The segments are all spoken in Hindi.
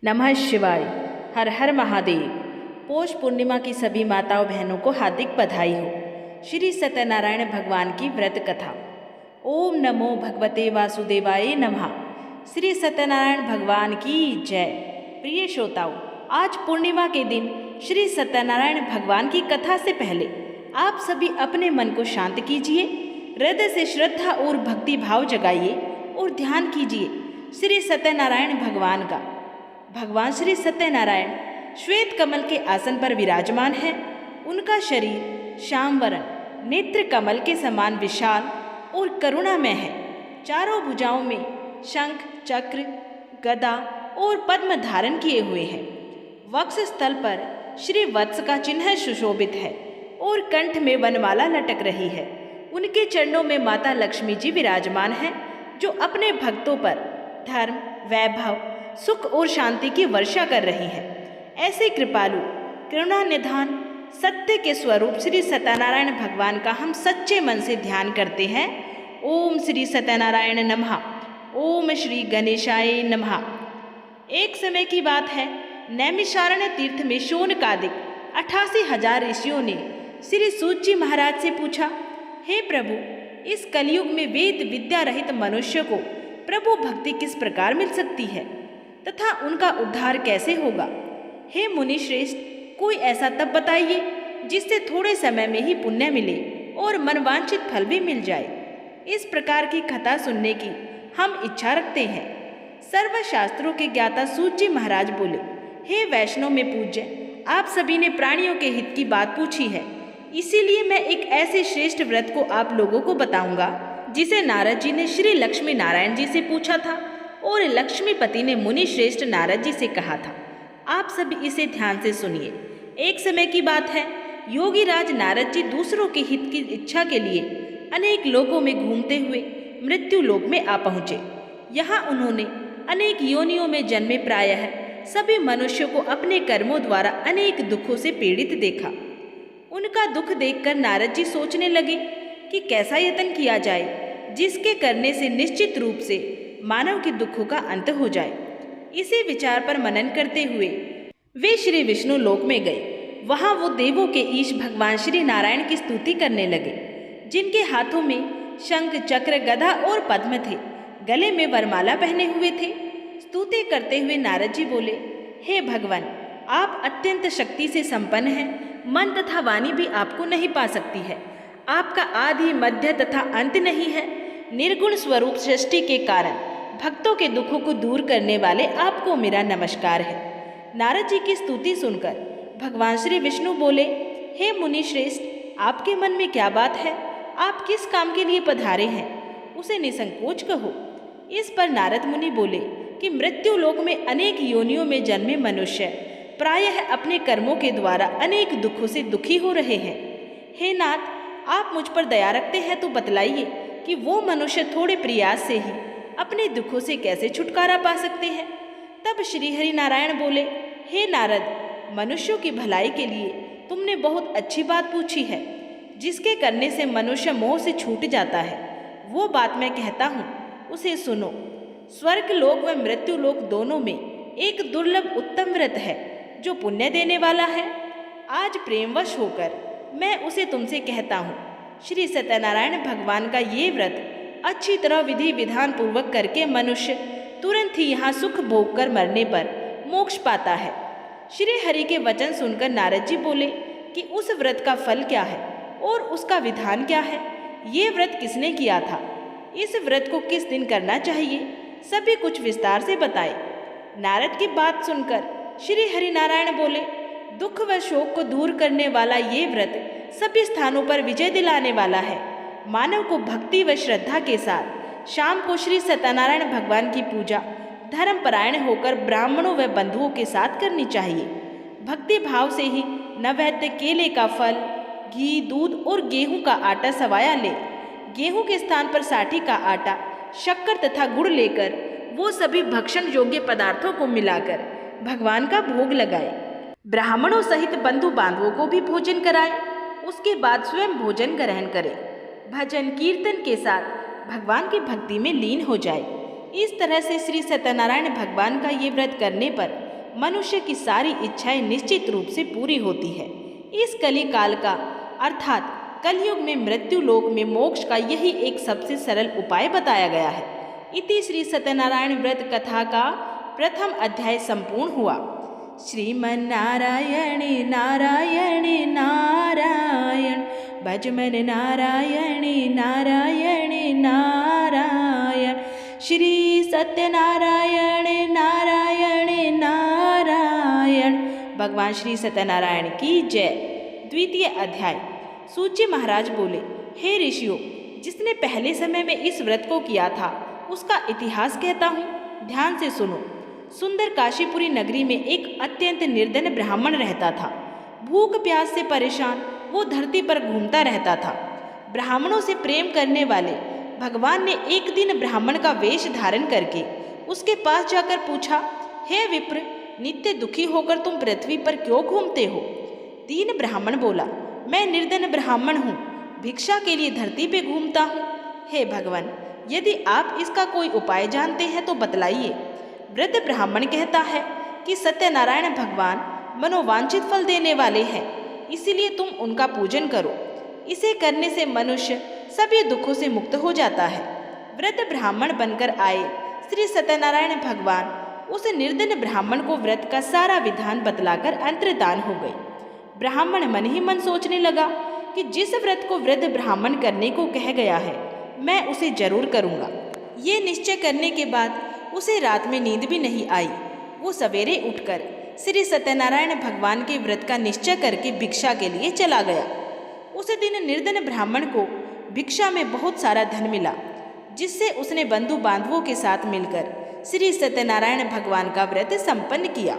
नमः शिवाय। हर हर महादेव। पौष पूर्णिमा की सभी माताओं बहनों को हार्दिक बधाई हो। श्री सत्यनारायण भगवान की व्रत कथा। ओम नमो भगवते वासुदेवाय नमः। श्री सत्यनारायण भगवान की जय। प्रिय श्रोताओं, आज पूर्णिमा के दिन श्री सत्यनारायण भगवान की कथा से पहले आप सभी अपने मन को शांत कीजिए, हृदय से श्रद्धा और भक्ति भाव जगाइए और ध्यान कीजिए श्री सत्यनारायण भगवान का। भगवान श्री सत्यनारायण श्वेत कमल के आसन पर विराजमान है। उनका शरीर श्यामवर्ण, नेत्र कमल के समान विशाल और करुणामय है। चारों भुजाओं में शंख, चक्र, गदा और पद्म धारण किए हुए हैं। वक्ष स्थल पर श्री वत्स का चिन्ह सुशोभित है और कंठ में वनमाला लटक रही है। उनके चरणों में माता लक्ष्मी जी विराजमान हैं, जो अपने भक्तों पर धर्म, वैभव, सुख और शांति की वर्षा कर रही है। ऐसे कृपालु, करुणा निधान, सत्य के स्वरूप श्री सत्यनारायण भगवान का हम सच्चे मन से ध्यान करते हैं। ओम श्री सत्यनारायण नमः। ओम श्री गणेशाय नमः। एक समय की बात है, नैमिषारण्य तीर्थ में शौनकादिक 88,000 ऋषियों ने श्री सूत जी महाराज से पूछा, हे प्रभु, इस कलयुग में वेद विद्या रहित मनुष्य को प्रभु भक्ति किस प्रकार मिल सकती है तथा उनका उद्धार कैसे होगा? हे मुनि श्रेष्ठ, कोई ऐसा तप बताइए जिससे थोड़े समय में ही पुण्य मिले और मनवांछित फल भी मिल जाए। इस प्रकार की कथा सुनने की हम इच्छा रखते हैं। सर्वशास्त्रों के ज्ञाता सूत जी महाराज बोले, हे वैष्णव में पूज्य, आप सभी ने प्राणियों के हित की बात पूछी है, इसीलिए मैं एक ऐसे श्रेष्ठ व्रत को आप लोगों को बताऊंगा जिसे नारद जी ने श्री लक्ष्मी नारायण जी से पूछा था और लक्ष्मीपति ने मुनि श्रेष्ठ नारद जी से कहा था। आप सभी इसे ध्यान से सुनिए। एक समय की बात है, योगी राज नारद जी दूसरों के हित की इच्छा के लिए अनेक लोकों में घूमते हुए मृत्यु लोक में आ पहुँचे। यहाँ उन्होंने अनेक योनियों में जन्मे प्रायः सभी मनुष्यों को अपने कर्मों द्वारा अनेक दुखों से पीड़ित देखा। उनका दुख देखकर नारद जी सोचने लगे कि कैसा यत्न किया जाए जिसके करने से निश्चित रूप से मानव के दुखों का अंत हो जाए। इसी विचार पर मनन करते हुए वे श्री विष्णु लोक में गए। वहां वो देवों के ईश भगवान श्री नारायण की स्तुति करने लगे, जिनके हाथों में शंख, चक्र, गदा और पद्म थे, गले में वरमाला पहने हुए थे। स्तुति करते हुए नारद जी बोले, हे भगवान, आप अत्यंत शक्ति से संपन्न हैं, मन तथा वाणी भी आपको नहीं पा सकती है। आपका आदि, मध्य तथा अंत नहीं है। निर्गुण स्वरूप सृष्टि के कारण भक्तों के दुखों को दूर करने वाले आपको मेरा नमस्कार है। नारद जी की स्तुति सुनकर भगवान श्री विष्णु बोले, हे मुनि श्रेष्ठ, आपके मन में क्या बात है? आप किस काम के लिए पधारे हैं, उसे निसंकोच कहो। इस पर नारद मुनि बोले कि मृत्यु लोक में अनेक योनियों में जन्मे मनुष्य प्रायः अपने कर्मों के द्वारा अनेक दुखों से दुखी हो रहे हैं। हे नाथ, आप मुझ पर दया रखते हैं तो बतलाइए कि वो मनुष्य थोड़े प्रयास से ही अपने दुखों से कैसे छुटकारा पा सकते हैं। तब श्री हरि नारायण बोले, हे नारद, मनुष्यों की भलाई के लिए तुमने बहुत अच्छी बात पूछी है, जिसके करने से मनुष्य मोह से छूट जाता है। वो बात मैं कहता हूँ, उसे सुनो। स्वर्ग लोक व मृत्यु लोक दोनों में एक दुर्लभ उत्तम व्रत है जो पुण्य देने वाला है। आज प्रेमवश होकर मैं उसे तुमसे कहता हूँ। श्री सत्यनारायण भगवान का ये व्रत अच्छी तरह विधि विधान पूर्वक करके मनुष्य तुरंत ही यहाँ सुख भोग कर मरने पर मोक्ष पाता है। श्री हरि के वचन सुनकर नारद जी बोले कि उस व्रत का फल क्या है और उसका विधान क्या है? ये व्रत किसने किया था? इस व्रत को किस दिन करना चाहिए? सभी कुछ विस्तार से बताए। नारद की बात सुनकर श्री हरि नारायण बोले, दुख व शोक को दूर करने वाला ये व्रत सभी स्थानों पर विजय दिलाने वाला है। मानव को भक्ति व श्रद्धा के साथ शाम को श्री सत्यनारायण भगवान की पूजा धर्मपरायण होकर ब्राह्मणों व बंधुओं के साथ करनी चाहिए। भक्ति भाव से ही नैवेद्य केले का फल, घी, दूध और गेहूं का आटा सवाया ले। गेहूं के स्थान पर साठी का आटा, शक्कर तथा गुड़ लेकर वो सभी भक्षण योग्य पदार्थों को मिलाकर भगवान का भोग लगाए। ब्राह्मणों सहित बंधु बांधवों को भी भोजन कराए। उसके बाद स्वयं भोजन ग्रहण करे। भजन कीर्तन के साथ भगवान की भक्ति में लीन हो जाए। इस तरह से श्री सत्यनारायण भगवान का ये व्रत करने पर मनुष्य की सारी इच्छाएं निश्चित रूप से पूरी होती है। इस कली काल का अर्थात कलयुग में मृत्यु लोक में मोक्ष का यही एक सबसे सरल उपाय बताया गया है। इति श्री सत्यनारायण व्रत कथा का प्रथम अध्याय संपूर्ण हुआ। श्रीमन्नारायणे नारायणे नारायण भजमन नारायणे नारायणे नारायण श्री सत्यनारायण नारायण नारायण। भगवान श्री सत्यनारायण की जय। द्वितीय अध्याय। सूची महाराज बोले, हे ऋषियों, जिसने पहले समय में इस व्रत को किया था उसका इतिहास कहता हूँ, ध्यान से सुनो। सुंदर काशीपुरी नगरी में एक अत्यंत निर्धन ब्राह्मण रहता था। भूख प्यास से परेशान वो धरती पर घूमता रहता था। ब्राह्मणों से प्रेम करने वाले भगवान ने एक दिन ब्राह्मण का वेश धारण करके उसके पास जाकर पूछा, हे विप्र, नित्य दुखी होकर तुम पृथ्वी पर क्यों घूमते हो? दीन ब्राह्मण बोला, मैं निर्धन ब्राह्मण हूँ, भिक्षा के लिए धरती पे घूमता हूँ। हे भगवान, यदि आप इसका कोई उपाय जानते हैं तो बतलाइए। वृद्ध ब्राह्मण कहता है कि सत्यनारायण भगवान मनोवांछित फल देने वाले हैं, इसीलिए तुम उनका पूजन करो। इसे करने से मनुष्य सभी दुखों से मुक्त हो जाता है। वृद्ध ब्राह्मण बनकर आए श्री सत्यनारायण भगवान उस निर्धन ब्राह्मण को व्रत का सारा विधान बतलाकर अंतर्धान हो गए। ब्राह्मण मन ही मन सोचने लगा कि जिस व्रत को वृद्ध ब्राह्मण करने को कह गया है, मैं उसे जरूर करूँगा। ये निश्चय करने के बाद उसे रात में नींद भी नहीं आई। वो सवेरे उठकर श्री सत्यनारायण भगवान के व्रत का निश्चय करके भिक्षा के लिए चला गया। उस दिन निर्धन ब्राह्मण को भिक्षा में बहुत सारा धन मिला, जिससे उसने बंधु बांधवों के साथ मिलकर श्री सत्यनारायण भगवान का व्रत संपन्न किया।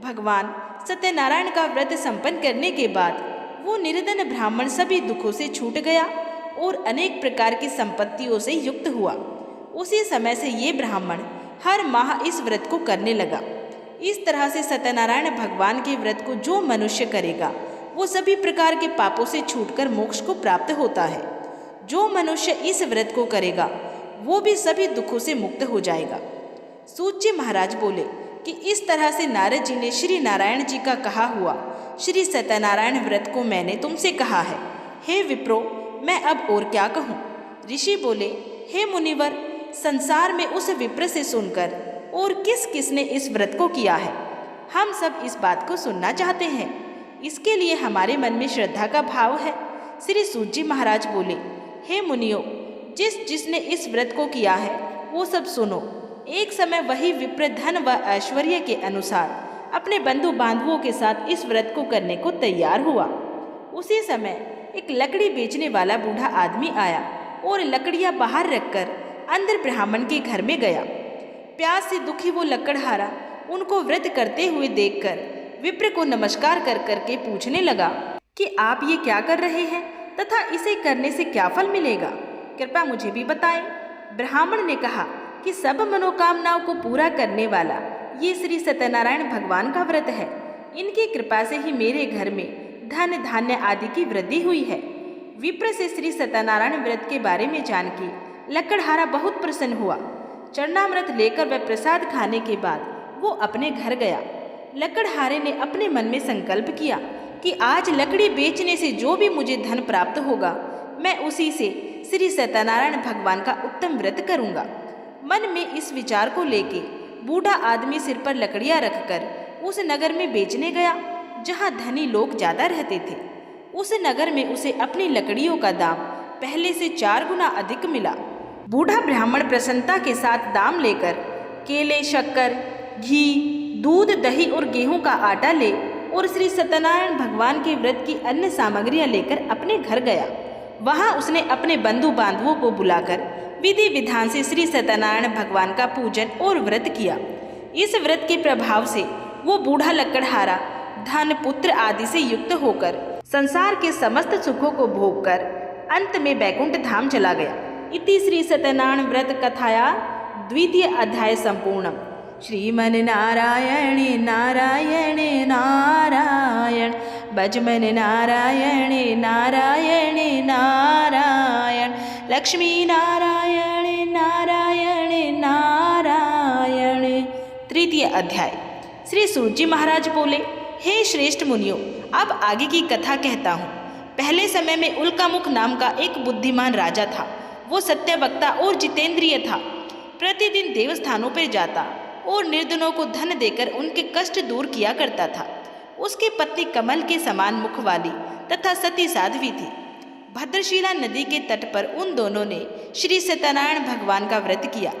भगवान सत्यनारायण का व्रत संपन्न करने के बाद वो निर्धन ब्राह्मण सभी दुखों से छूट गया और अनेक प्रकार की संपत्तियों से युक्त हुआ। उसी समय से ये ब्राह्मण हर माह इस व्रत को करने लगा। इस तरह से सत्यनारायण भगवान के व्रत को जो मनुष्य करेगा वो सभी प्रकार के पापों से छूटकर मोक्ष को प्राप्त होता है। जो मनुष्य इस व्रत को करेगा वो भी सभी दुखों से मुक्त हो जाएगा। सूत जी महाराज बोले कि इस तरह से नारद जी ने श्री नारायण जी का कहा हुआ श्री सत्यनारायण व्रत को मैंने तुमसे कहा है। हे विप्रो, मैं अब और क्या कहूँ? ऋषि बोले, हे मुनिवर, संसार में उस विप्र से सुनकर और किस किसने इस व्रत को किया है, हम सब इस बात को सुनना चाहते हैं। इसके लिए हमारे मन में श्रद्धा का भाव है। श्री सूत जी महाराज बोले, हे मुनियों, जिसने इस व्रत को किया है वो सब सुनो। एक समय वही विप्र धन व ऐश्वर्य के अनुसार अपने बंधु बांधवों के साथ इस व्रत को करने को तैयार हुआ। उसी समय एक लकड़ी बेचने वाला बूढ़ा आदमी आया और लकड़ियां बाहर रखकर अंदर ब्राह्मण के घर में गया। प्यास से दुखी वो लकड़हारा उनको व्रत करते हुए देखकर विप्र को नमस्कार कर करके पूछने लगा कि आप ये क्या कर रहे हैं तथा इसे करने से क्या फल मिलेगा, कृपया मुझे भी बताएं। ब्राह्मण ने कहा कि सब मनोकामनाओं को पूरा करने वाला ये श्री सत्यनारायण भगवान का व्रत है। इनकी कृपा से ही मेरे घर में धन धान्य आदि की वृद्धि हुई है। विप्र से श्री सत्यनारायण व्रत के बारे में जान के लकड़हारा बहुत प्रसन्न हुआ। चरणामृत लेकर वह प्रसाद खाने के बाद वो अपने घर गया। लकड़हारे ने अपने मन में संकल्प किया कि आज लकड़ी बेचने से जो भी मुझे धन प्राप्त होगा, मैं उसी से श्री सत्यनारायण भगवान का उत्तम व्रत करूंगा। मन में इस विचार को लेके बूढ़ा आदमी सिर पर लकड़ियां रखकर उस नगर में बेचने गया जहां धनी लोग ज्यादा रहते थे। उस नगर में उसे अपनी लकड़ियों का दाम पहले से 4 गुना अधिक मिला। बूढ़ा ब्राह्मण प्रसन्नता के साथ दाम लेकर केले, शक्कर, घी, दूध, दही और गेहूं का आटा ले और श्री सत्यनारायण भगवान के व्रत की अन्य सामग्रियां लेकर अपने घर गया। वहां उसने अपने बंधु बांधवों को बुलाकर विधि विधान से श्री सत्यनारायण भगवान का पूजन और व्रत किया। इस व्रत के प्रभाव से वो बूढ़ा लकड़हारा धन, पुत्र आदि से युक्त होकर संसार के समस्त सुखों को भोगकर अंत में वैकुंठ धाम चला गया। इति श्री सत्यनारायण व्रत कथाया द्वितीय अध्याय संपूर्णम। श्रीमन नारायण नारायण नारायण भजमन नारायण नारायण नारायण लक्ष्मी नारायण नारायण नारायण। तृतीय अध्याय। श्री सूत जी महाराज बोले, हे श्रेष्ठ मुनियों, अब आगे की कथा कहता हूँ। पहले समय में उल्कामुख नाम का एक बुद्धिमान राजा था। वो सत्यवक्ता और जितेंद्रिय था। प्रतिदिन देवस्थानों पर जाता और निर्धनों को धन देकर उनके कष्ट दूर किया करता था। उसकी पत्नी कमल के समान मुख वाली तथा सती साध्वी थी। भद्रशिला नदी के तट पर उन दोनों ने श्री सत्यनारायण भगवान का व्रत किया।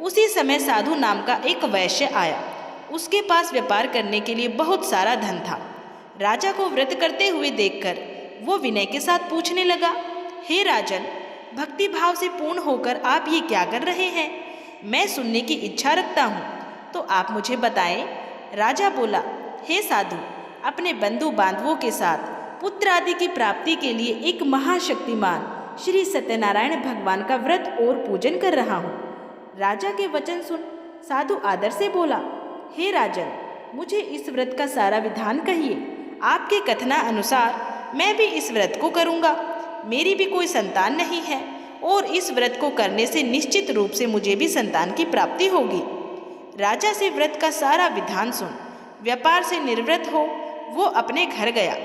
उसी समय साधु नाम का एक वैश्य आया। उसके पास व्यापार करने के लिए बहुत सारा धन था। राजा को व्रत करते हुए देखकर वो विनय के साथ पूछने लगा, हे राजन, भक्ति भाव से पूर्ण होकर आप ये क्या कर रहे हैं? मैं सुनने की इच्छा रखता हूँ, तो आप मुझे बताएं। राजा बोला, हे साधु, अपने बंधु बांधवों के साथ पुत्र आदि की प्राप्ति के लिए एक महाशक्तिमान श्री सत्यनारायण भगवान का व्रत और पूजन कर रहा हूँ। राजा के वचन सुन साधु आदर से बोला, हे राजन, मुझे इस व्रत का सारा विधान कहिए। आपके कथना अनुसार मैं भी इस व्रत को करूँगा। मेरी भी कोई संतान नहीं है और इस व्रत को करने से निश्चित रूप से मुझे भी संतान की प्राप्ति होगी। राजा से व्रत का सारा विधान सुन व्यापार से निवृत्त हो वो अपने घर गया।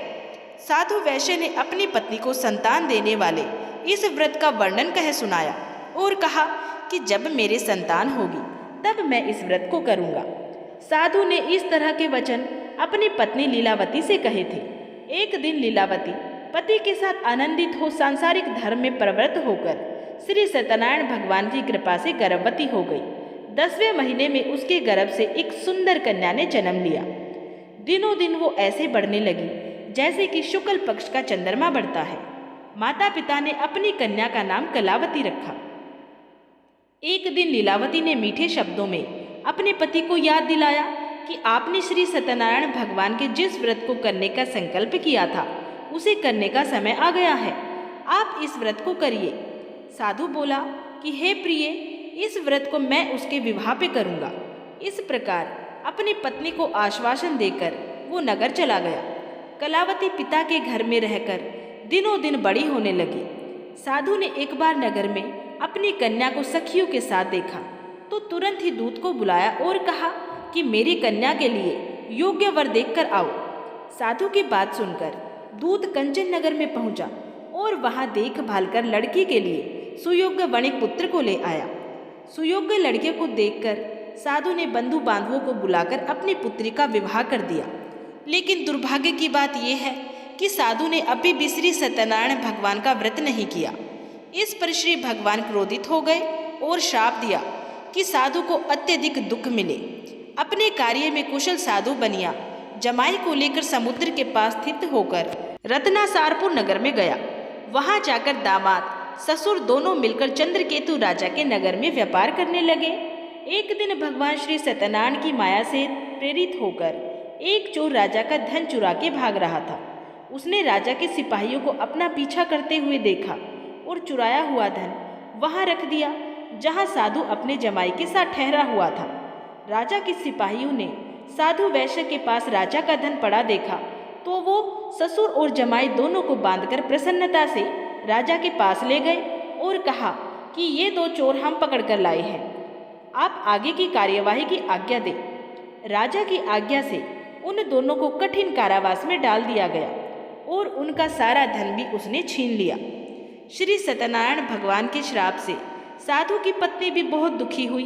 साधु वैश्य ने अपनी पत्नी को संतान देने वाले इस व्रत का वर्णन कह सुनाया और कहा कि जब मेरे संतान होगी तब मैं इस व्रत को करूँगा। साधु ने इस तरह के वचन अपनी पत्नी लीलावती से कहे थे। एक दिन लीलावती पति के साथ आनंदित हो सांसारिक धर्म में प्रवृत्त होकर श्री सत्यनारायण भगवान की कृपा से गर्भवती हो गई। 10वें महीने में उसके गर्भ से एक सुंदर कन्या ने जन्म लिया। दिनों दिन वो ऐसे बढ़ने लगी जैसे कि शुक्ल पक्ष का चंद्रमा बढ़ता है। माता पिता ने अपनी कन्या का नाम कलावती रखा। एक दिन लीलावती ने मीठे शब्दों में अपने पति को याद दिलाया कि आपने श्री सत्यनारायण भगवान के जिस व्रत को करने का संकल्प किया था उसे करने का समय आ गया है। आप इस व्रत को करिए। साधु बोला कि हे प्रिय, इस व्रत को मैं उसके विवाह पे करूँगा। इस प्रकार अपनी पत्नी को आश्वासन देकर वो नगर चला गया। कलावती पिता के घर में रहकर दिनों दिन बड़ी होने लगी। साधु ने एक बार नगर में अपनी कन्या को सखियों के साथ देखा तो तुरंत ही दूत को बुलाया और कहा कि मेरी कन्या के लिए योग्य वर देखकर आओ। साधु की बात सुनकर दूत कंचन नगर में पहुंचा और वहां देखभाल कर लड़की के लिए सुयोग्य वणिक पुत्र को ले आया। सुयोग्य लड़के को देखकर साधु ने बंधु बांधवों को बुलाकर अपनी पुत्री का विवाह कर दिया। लेकिन दुर्भाग्य की बात यह है कि साधु ने अभी भी श्री सत्यनारायण भगवान का व्रत नहीं किया। इस पर श्री भगवान क्रोधित हो गए और श्राप दिया कि साधु को अत्यधिक दुख मिले। अपने कार्य में कुशल साधु बनिया जमाई को लेकर समुद्र के पास स्थित होकर रत्नासारपुर नगर में गया। वहां जाकर दामाद ससुर दोनों मिलकर चंद्रकेतु राजा के नगर में व्यापार करने लगे। एक दिन भगवान श्री सत्यनारायण की माया से प्रेरित होकर एक चोर राजा का धन चुरा के भाग रहा था। उसने राजा के सिपाहियों को अपना पीछा करते हुए देखा और चुराया हुआ धन वहां रख दिया जहां साधु अपने जमाई के साथ ठहरा हुआ था। राजा के सिपाहियों ने साधु वैश्य के पास राजा का धन पड़ा देखा तो वो ससुर और जमाई दोनों को बांधकर प्रसन्नता से राजा के पास ले गए और कहा कि ये दो चोर हम पकड़ कर लाए हैं, आप आगे की कार्यवाही की आज्ञा दें। राजा की आज्ञा से उन दोनों को कठिन कारावास में डाल दिया गया और उनका सारा धन भी उसने छीन लिया। श्री सत्यनारायण भगवान के श्राप से साधु की पत्नी भी बहुत दुखी हुई।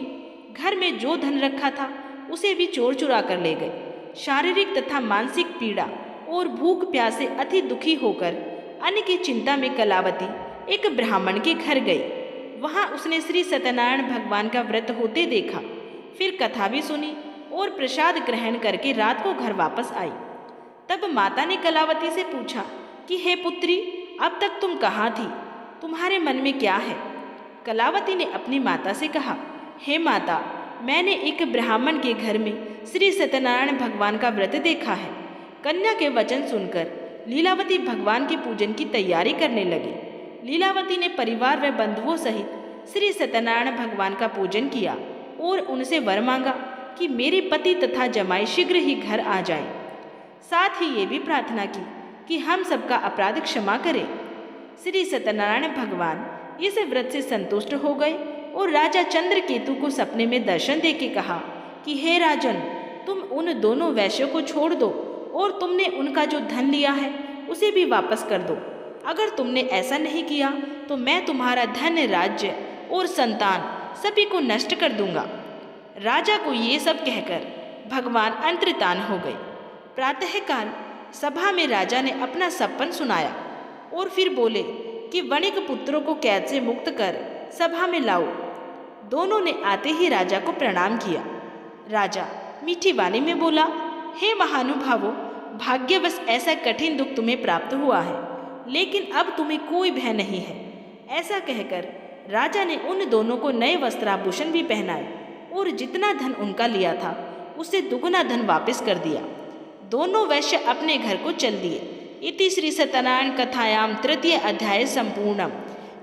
घर में जो धन रखा था उसे भी चोर चुरा कर ले गए। शारीरिक तथा मानसिक पीड़ा और भूख प्यास से अति दुखी होकर अन्न की चिंता में कलावती एक ब्राह्मण के घर गई। वहां उसने श्री सत्यनारायण भगवान का व्रत होते देखा। फिर कथा भी सुनी और प्रसाद ग्रहण करके रात को घर वापस आई। तब माता ने कलावती से पूछा कि हे पुत्री, अब तक तुम कहाँ थी? तुम्हारे मन में क्या है? कलावती ने अपनी माता से कहा, हे माता, मैंने एक ब्राह्मण के घर में श्री सत्यनारायण भगवान का व्रत देखा है। कन्या के वचन सुनकर लीलावती भगवान के पूजन की तैयारी करने लगी। लीलावती ने परिवार व बंधुओं सहित श्री सत्यनारायण भगवान का पूजन किया और उनसे वर मांगा कि मेरे पति तथा जमाई शीघ्र ही घर आ जाएं। साथ ही ये भी प्रार्थना की कि हम सबका अपराध क्षमा करें। श्री सत्यनारायण भगवान इस व्रत से संतुष्ट हो गए और राजा चंद्रकेतु को सपने में दर्शन देके कहा कि हे राजन, तुम उन दोनों वैश्यों को छोड़ दो और तुमने उनका जो धन लिया है उसे भी वापस कर दो। अगर तुमने ऐसा नहीं किया तो मैं तुम्हारा धन, राज्य और संतान सभी को नष्ट कर दूंगा। राजा को ये सब कहकर भगवान अंतर्धान हो गए। प्रातःकाल सभा में राजा ने अपना सपन सुनाया और फिर बोले कि वणिक पुत्रों को कैद से मुक्त कर सभा में लाओ। दोनों ने आते ही राजा को प्रणाम किया। राजा मीठी वाणी में बोला, हे महानुभावों, भाग्यवश ऐसा कठिन दुख तुम्हें प्राप्त हुआ है, लेकिन अब तुम्हें कोई भय नहीं है। ऐसा कहकर राजा ने उन दोनों को नए वस्त्राभूषण भी पहनाए और जितना धन उनका लिया था उससे दुगुना धन वापस कर दिया। दोनों वैश्य अपने घर को चल दिए। इति श्री सत्यनारायण कथायाम तृतीय अध्याय संपूर्णम।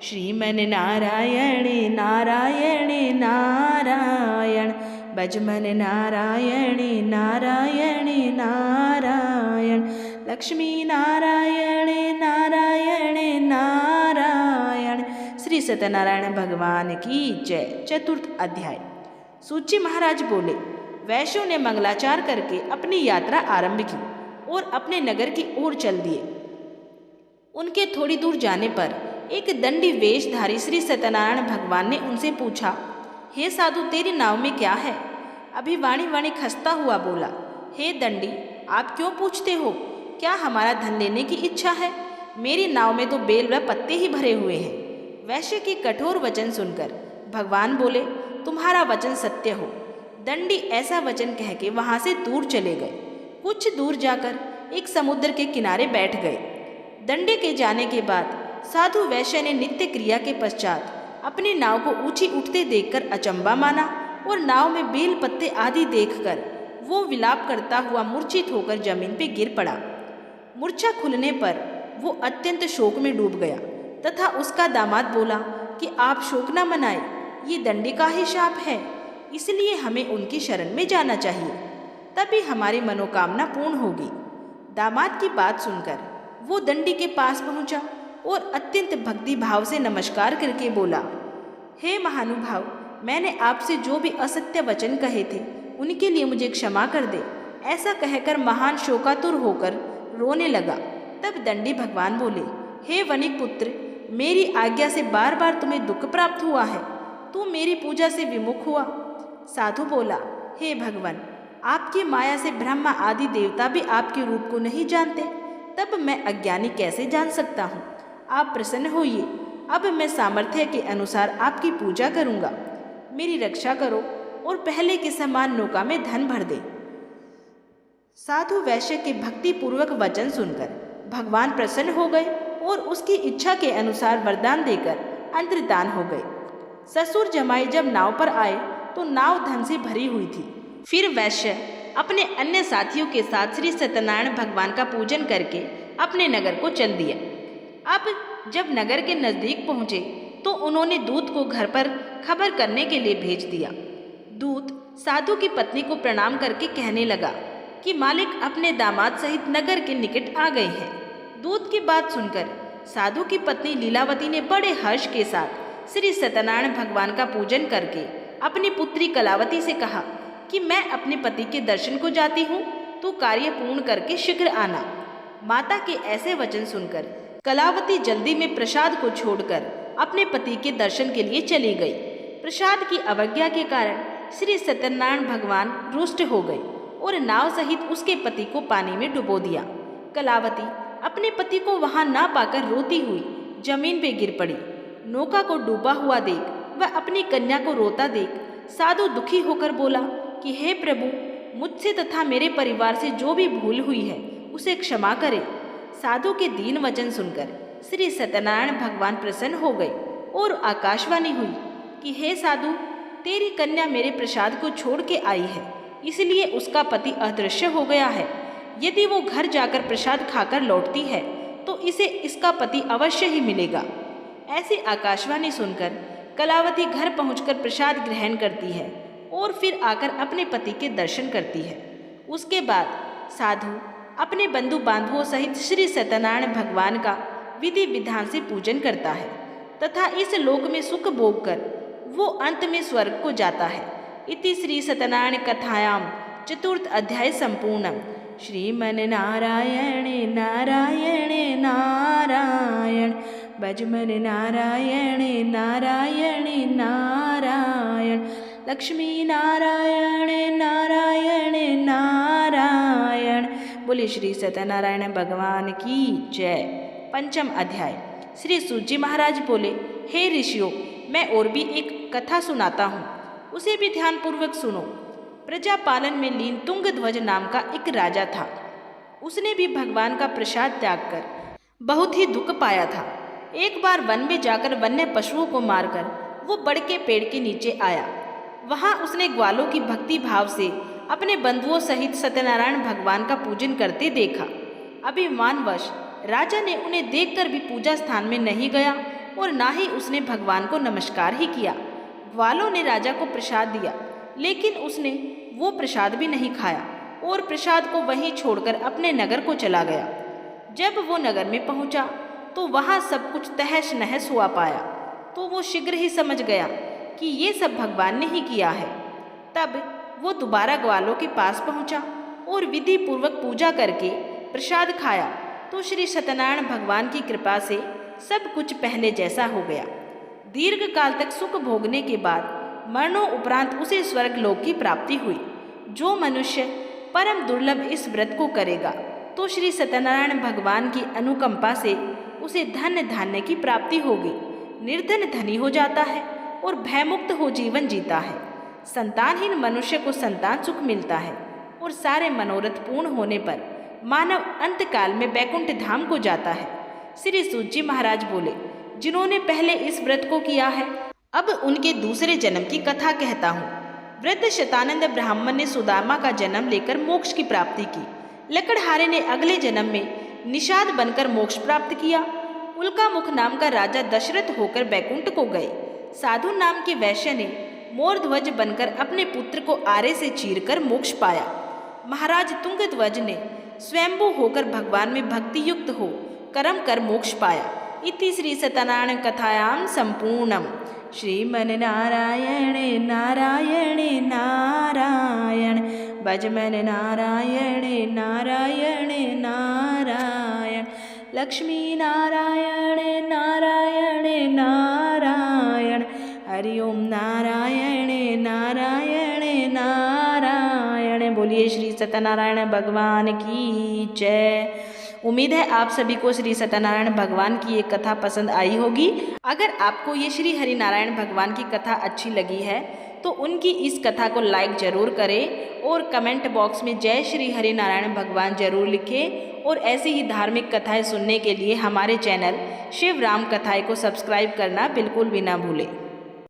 श्रीमन नारायण नारायण नारायण, भजमन नारायण नारायण नारायण, लक्ष्मी नारायण नारायण नारायण। श्री सत्यनारायण भगवान की जय। चतुर्थ अध्याय। सूची महाराज बोले, वैश्यों ने मंगलाचार करके अपनी यात्रा आरंभ की और अपने नगर की ओर चल दिए। उनके थोड़ी दूर जाने पर एक दंडी वेशधारी श्री सत्यनारायण भगवान ने उनसे पूछा, हे साधु, तेरी नाव में क्या है? अभिवाणी वाणी खसता हुआ बोला, हे दंडी, आप क्यों पूछते हो? क्या हमारा धन लेने की इच्छा है? मेरी नाव में तो बेल व पत्ते ही भरे हुए हैं। वैश्य की कठोर वचन सुनकर भगवान बोले, तुम्हारा वचन सत्य हो। दंडी ऐसा वचन कह के वहाँ से दूर चले गए। कुछ दूर जाकर एक समुद्र के किनारे बैठ गए। दंडे के जाने के बाद साधु वैश्य ने नित्य क्रिया के पश्चात अपनी नाव को ऊंची उठते देखकर अचंबा माना और नाव में बेल पत्ते आदि देखकर वो विलाप करता हुआ मूर्छित होकर जमीन पे गिर पड़ा। मूर्छा खुलने पर वो अत्यंत शोक में डूब गया तथा उसका दामाद बोला कि आप शोक न मनाए, ये दंडी का ही शाप है, इसलिए हमें उनकी शरण में जाना चाहिए, तभी हमारी मनोकामना पूर्ण होगी। दामाद की बात सुनकर वो दंडी के पास पहुंचा और अत्यंत भक्ति भाव से नमस्कार करके बोला, हे महानुभाव, मैंने आपसे जो भी असत्य वचन कहे थे उनके लिए मुझे क्षमा कर दे। ऐसा कहकर महान शोकातुर होकर रोने लगा। तब दंडी भगवान बोले, हे वणिक पुत्र, मेरी आज्ञा से बार बार तुम्हें दुख प्राप्त हुआ है, तू मेरी पूजा से विमुख हुआ। साधु बोला, हे भगवान, आपकी माया से ब्रह्मा आदि देवता भी आपके रूप को नहीं जानते, तब मैं अज्ञानी कैसे जान सकता हूँ? आप प्रसन्न होइए, अब मैं सामर्थ्य के अनुसार आपकी पूजा करूँगा। मेरी रक्षा करो और पहले के समान नौका में धन भर दे। साधु वैश्य के भक्ति पूर्वक वचन सुनकर भगवान प्रसन्न हो गए और उसकी इच्छा के अनुसार वरदान देकर अंतर्धान हो गए। ससुर जमाई जब नाव पर आए तो नाव धन से भरी हुई थी। फिर वैश्य अपने अन्य साथियों के साथ श्री सत्यनारायण भगवान का पूजन करके अपने नगर को चल दिया। अब जब नगर के नजदीक पहुंचे तो उन्होंने दूत को घर पर खबर करने के लिए भेज दिया। दूत साधु की पत्नी को प्रणाम करके कहने लगा कि मालिक अपने दामाद सहित नगर के निकट आ गए हैं। दूत की बात सुनकर साधु की पत्नी लीलावती ने बड़े हर्ष के साथ श्री सत्यनारायण भगवान का पूजन करके अपनी पुत्री कलावती से कहा कि मैं अपने पति के दर्शन को जाती हूँ, तू कार्य पूर्ण करके शीघ्र आना। माता के ऐसे वचन सुनकर कलावती जल्दी में प्रसाद को छोड़कर अपने पति के दर्शन के लिए चली गई। प्रसाद की अवज्ञा के कारण श्री सत्यनारायण भगवान रुष्ट हो गए और नाव सहित उसके पति को पानी में डुबो दिया। कलावती अपने पति को वहां ना पाकर रोती हुई जमीन पे गिर पड़ी। नौका को डूबा हुआ देख वह अपनी कन्या को रोता देख साधु दुखी होकर बोला कि हे प्रभु, मुझसे तथा मेरे परिवार से जो भी भूल हुई है उसे क्षमा करे। साधु के दीन वचन सुनकर श्री सत्यनारायण भगवान प्रसन्न हो गए और आकाशवाणी हुई कि हे साधु, तेरी कन्या मेरे प्रसाद को छोड़ के आई है, इसलिए उसका पति अदृश्य हो गया है। यदि वो घर जाकर प्रसाद खाकर लौटती है तो इसे इसका पति अवश्य ही मिलेगा। ऐसी आकाशवाणी सुनकर कलावती घर पहुंचकर प्रसाद ग्रहण करती है और फिर आकर अपने पति के दर्शन करती है। उसके बाद साधु अपने बंधु बांधवों सहित श्री सत्यनारायण भगवान का विधि विधान से पूजन करता है तथा इस लोक में सुख भोग कर वो अंत में स्वर्ग को जाता है। इति श्री सत्यनारायण कथायाम चतुर्थ अध्याय संपूर्णम। श्रीमन नारायण नारायण नारायण, भजमन नारायण नारायण नारायण, लक्ष्मी नारायण नारायण नारायण। बोले श्री सत्यनारायण भगवान की जय। पंचम अध्याय। श्री सूत जी महाराज बोले, हे ऋषियों, मैं और भी एक कथा सुनाता हूँ, उसे भी ध्यानपूर्वक सुनो। प्रजा पालन में लीन तुंगध्वज नाम का एक राजा था। उसने भी भगवान का प्रसाद त्याग कर बहुत ही दुख पाया था। एक बार वन में जाकर वन्य पशुओं को मारकर वो बड़ के पेड़ के नीचे आया। वहाँ उसने ग्वालों की भक्ति भाव से अपने बंधुओं सहित सत्यनारायण भगवान का पूजन करते देखा। अभिमानवश राजा ने उन्हें देखकर भी पूजा स्थान में नहीं गया और ना ही उसने भगवान को नमस्कार ही किया। ग्वालों ने राजा को प्रसाद दिया, लेकिन उसने वो प्रसाद भी नहीं खाया और प्रसाद को वहीं छोड़कर अपने नगर को चला गया। जब वो नगर में पहुंचा तो वहाँ सब कुछ तहस नहस हुआ पाया, तो वो शीघ्र ही समझ गया कि ये सब भगवान ने ही किया है। तब वो दोबारा ग्वालों के पास पहुंचा और विधि पूर्वक पूजा करके प्रसाद खाया तो श्री सत्यनारायण भगवान की कृपा से सब कुछ पहले जैसा हो गया। दीर्घ काल तक सुख भोगने के बाद मरणों उपरांत उसे स्वर्ग लोक की प्राप्ति हुई। जो मनुष्य परम दुर्लभ इस व्रत को करेगा तो श्री सत्यनारायण भगवान की अनुकंपा से उसे धन धान्य की प्राप्ति होगी। निर्धन धनी हो जाता है और भयमुक्त हो जीवन जीता है। संतानहीन मनुष्य को संतान सुख मिलता है और सारे मनोरथ पूर्ण होने पर मानव अंत काल में बैकुंठ धाम को जाता है। श्री सूत जी महाराज बोले, जिन्होंने पहले इस व्रत को किया है, अब उनके दूसरे जन्म की कथा कहता हूँ। वृद्ध शतानंद ब्राह्मण ने सुदामा का जन्म लेकर मोक्ष की प्राप्ति की। लकड़हारे ने अगले जन्म में निषाद बनकर मोक्ष प्राप्त किया। उल्कामुख नाम का राजा दशरथ होकर बैकुंठ को गए। साधु नाम के वैश्य ने मोरध्वज बनकर अपने पुत्र को आरे से चीरकर मोक्ष पाया। महाराज तुंगध्वज ने स्वयंभू होकर भगवान में भक्ति युक्त हो कर्म कर मोक्ष पाया। इति श्री सत्यनारायण कथायाम संपूर्णम। श्रीमन नारायण नारायण नारायण, भजमन नारायण नारायण नारायण, लक्ष्मी नारायण नारायण नारायण, हरि ओम नारायण नारायण नारायण। बोलिए श्री सत्यनारायण भगवान की जय। उम्मीद है आप सभी को श्री सत्यनारायण भगवान की ये कथा पसंद आई होगी। अगर आपको ये श्री हरि नारायण भगवान की कथा अच्छी लगी है तो उनकी इस कथा को लाइक जरूर करें और कमेंट बॉक्स में जय श्री हरि नारायण भगवान जरूर लिखें। और ऐसी ही धार्मिक कथाएं सुनने के लिए हमारे चैनल शिव राम कथाएं को सब्सक्राइब करना बिल्कुल भी ना भूलें।